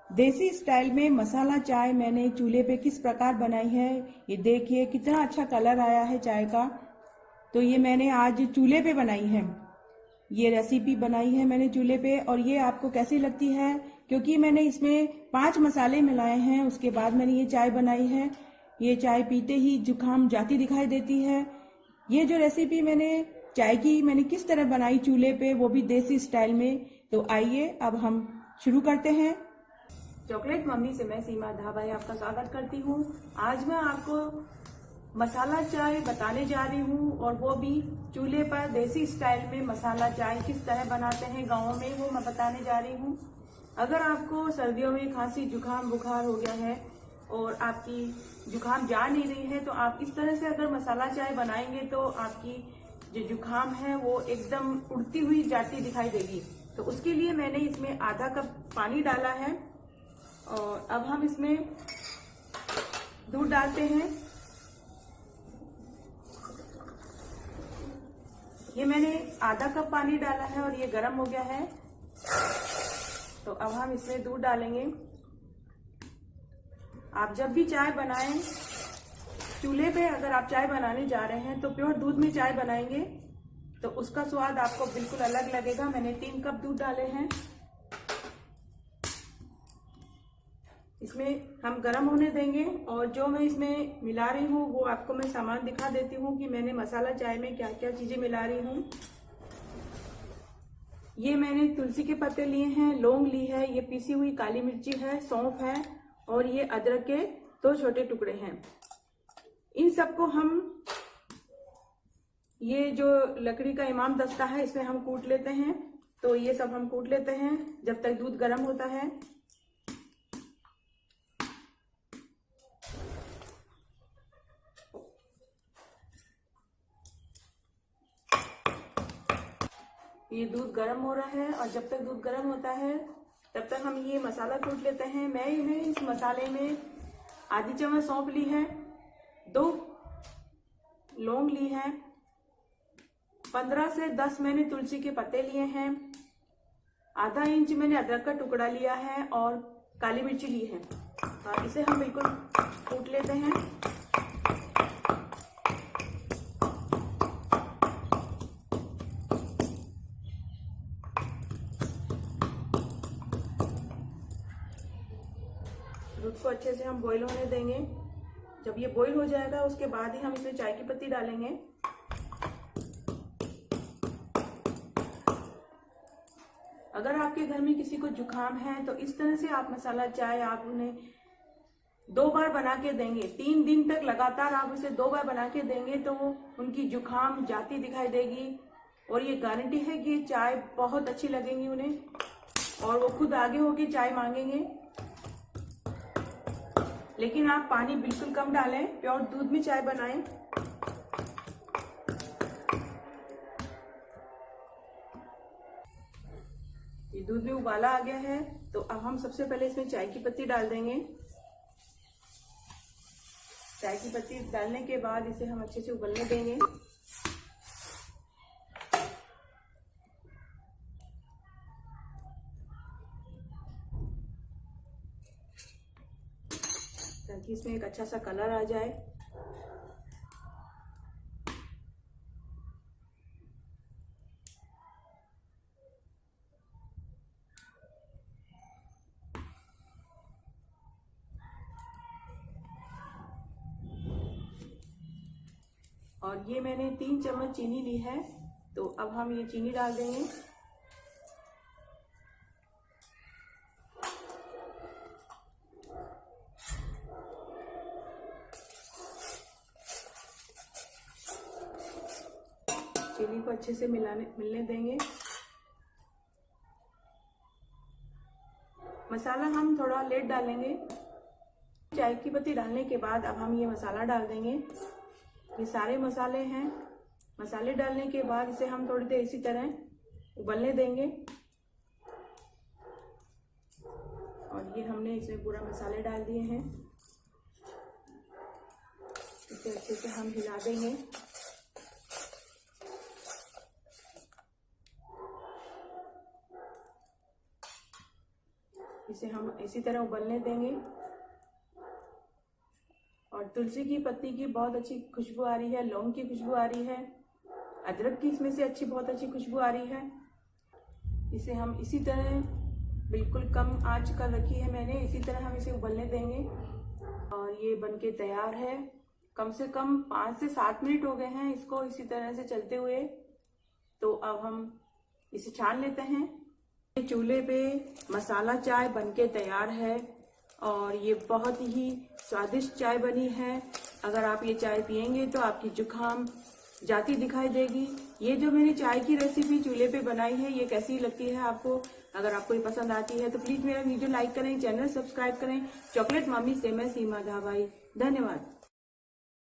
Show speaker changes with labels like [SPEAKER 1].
[SPEAKER 1] देसी स्टाइल में मसाला चाय मैंने चूल्हे पे किस प्रकार बनाई है, ये देखिए कितना अच्छा कलर आया है चाय का। तो ये मैंने आज चूल्हे पे बनाई है, ये रेसिपी बनाई है मैंने चूल्हे पे। और ये आपको कैसी लगती है, क्योंकि मैंने इसमें 5 मसाले मिलाए हैं, उसके बाद मैंने ये चाय बनाई है। ये चाय पीते ही जुकाम जाती दिखाई देती है। ये जो रेसिपी मैंने किस तरह बनाई चूल्हे पे, वो भी देसी स्टाइल में। तो आइए अब हम शुरू करते हैं। चॉकलेट मम्मी से मैं सीमा ढाबाई आपका स्वागत करती हूँ। आज मैं आपको मसाला चाय बताने जा रही हूँ, और वो भी चूल्हे पर देसी स्टाइल में मसाला चाय किस तरह बनाते हैं गाँव में, वो मैं बताने जा रही हूँ। अगर आपको सर्दियों में खांसी जुकाम बुखार हो गया है और आपकी जुकाम जा नहीं रही है, तो आप इस तरह से अगर मसाला चाय बनाएंगे तो आपकी जो जुकाम है वो एकदम उड़ती हुई जाती दिखाई देगी। तो उसके लिए मैंने इसमें आधा कप पानी डाला है, और अब हम इसमें दूध डालते हैं। ये मैंने आधा कप पानी डाला है और ये गर्म हो गया है। तो अब हम इसमें दूध डालेंगे। आप जब भी चाय बनाएं, चूल्हे पे अगर आप चाय बनाने जा रहे हैं तो प्योर दूध में चाय बनाएंगे तो उसका स्वाद आपको बिल्कुल अलग लगेगा। मैंने 3 कप दूध डाले हैं। इसमें हम गर्म होने देंगे, और जो मैं इसमें मिला रही हूँ वो आपको मैं सामान दिखा देती हूँ कि मैंने मसाला चाय में क्या क्या चीजें मिला रही हूँ। ये मैंने तुलसी के पत्ते लिए हैं, लौंग ली है, ये पीसी हुई काली मिर्ची है, सौंफ है, और ये अदरक के 2 छोटे टुकड़े हैं। इन सबको हम, ये जो लकड़ी का इमाम दस्ता है इसमें हम कूट लेते हैं। तो ये सब हम कूट लेते हैं जब तक दूध गर्म होता है। ये दूध गर्म हो रहा है, और जब तक दूध गर्म होता है तब तक हम ये मसाला कूट लेते हैं। मैं इन्हें इस मसाले में आधी चम्मच सौंफ ली है, 2 लौंग ली है, 15 से 10 मैंने तुलसी के पत्ते लिए हैं, आधा इंच मैंने अदरक का टुकड़ा लिया है, और काली मिर्ची ली है। इसे हम बिल्कुल कूट लेते हैं। दूध को अच्छे से हम बॉईल होने देंगे। जब ये बॉईल हो जाएगा उसके बाद ही हम इसमें चाय की पत्ती डालेंगे। अगर आपके घर में किसी को जुकाम है तो इस तरह से आप मसाला चाय आप उन्हें 2 बार बना के देंगे। 3 दिन तक लगातार आप इसे 2 बार बना के देंगे तो उनकी जुकाम जाती दिखाई देगी, और ये गारंटी है कि चाय बहुत अच्छी लगेगी उन्हें, और वो खुद आगे होके चाय मांगेंगे। लेकिन आप पानी बिल्कुल कम डालें, प्योर दूध में चाय बनाएं। ये दूध में उबाला आ गया है, तो अब हम सबसे पहले इसमें चाय की पत्ती डाल देंगे। चाय की पत्ती डालने के बाद इसे हम अच्छे से उबलने देंगे। ताकि इसमें एक अच्छा सा कलर आ जाए। और ये मैंने 3 चम्मच चीनी ली है, तो अब हम ये चीनी डाल देंगे। चीनी को अच्छे से मिलने देंगे। मसाला हम थोड़ा लेट डालेंगे। चाय की पत्ती डालने के बाद अब हम ये मसाला डाल देंगे। ये सारे मसाले हैं। मसाले डालने के बाद इसे हम थोड़ी देर इसी तरह उबलने देंगे। और ये हमने इसमें पूरा मसाले डाल दिए हैं। इसे अच्छे से हम हिला देंगे। इसे हम इसी तरह उबलने देंगे। और तुलसी की पत्ती की बहुत अच्छी खुशबू आ रही है, लौंग की खुशबू आ रही है, अदरक की इसमें से बहुत अच्छी खुशबू आ रही है। इसे हम इसी तरह बिल्कुल कम आंच कर रखी है मैंने, इसी तरह हम इसे उबलने देंगे। और ये बनके तैयार है। कम से कम 5 से 7 मिनट हो गए हैं इसको इसी तरह से चलते हुए। तो अब हम इसे छान लेते हैं। चूल्हे पे मसाला चाय बनके तैयार है और ये बहुत ही स्वादिष्ट चाय बनी है। अगर आप ये चाय पियेंगे तो आपकी जुकाम जाती दिखाई देगी। ये जो मैंने चाय की रेसिपी चूल्हे पे बनाई है, ये कैसी लगती है आपको? अगर आपको ये पसंद आती है तो प्लीज मेरा वीडियो लाइक करें, चैनल सब्सक्राइब करें। चॉकलेट मम्मी से मैं सीमा धाबाई, धन्यवाद।